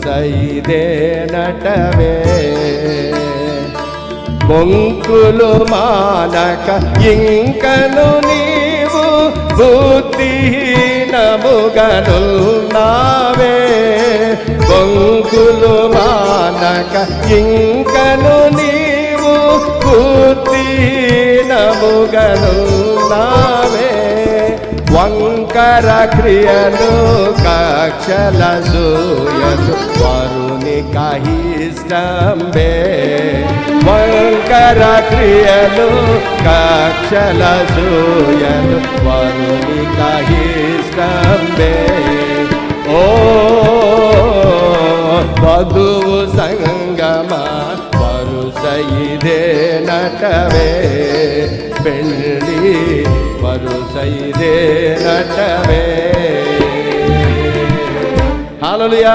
వరుసైదే నటవే మొంకులు మానక ఇంకను నీవు బుద్ధిహీనముగనున్నావే మొంకులు మానక ఇంకను నీవు బుద్ధిహీనముగనున్నావే వంకర క్రియలు కక్షల సూయలు వరునికి ఇష్టంబే వంకర క్రియలు కక్షల సూయలు వరునికి ఇష్టంబే ఓ వధువు సంగమా వరుసైదే నటవే పెళ్ళి వరుసైదే నటవే హల్లెలూయా.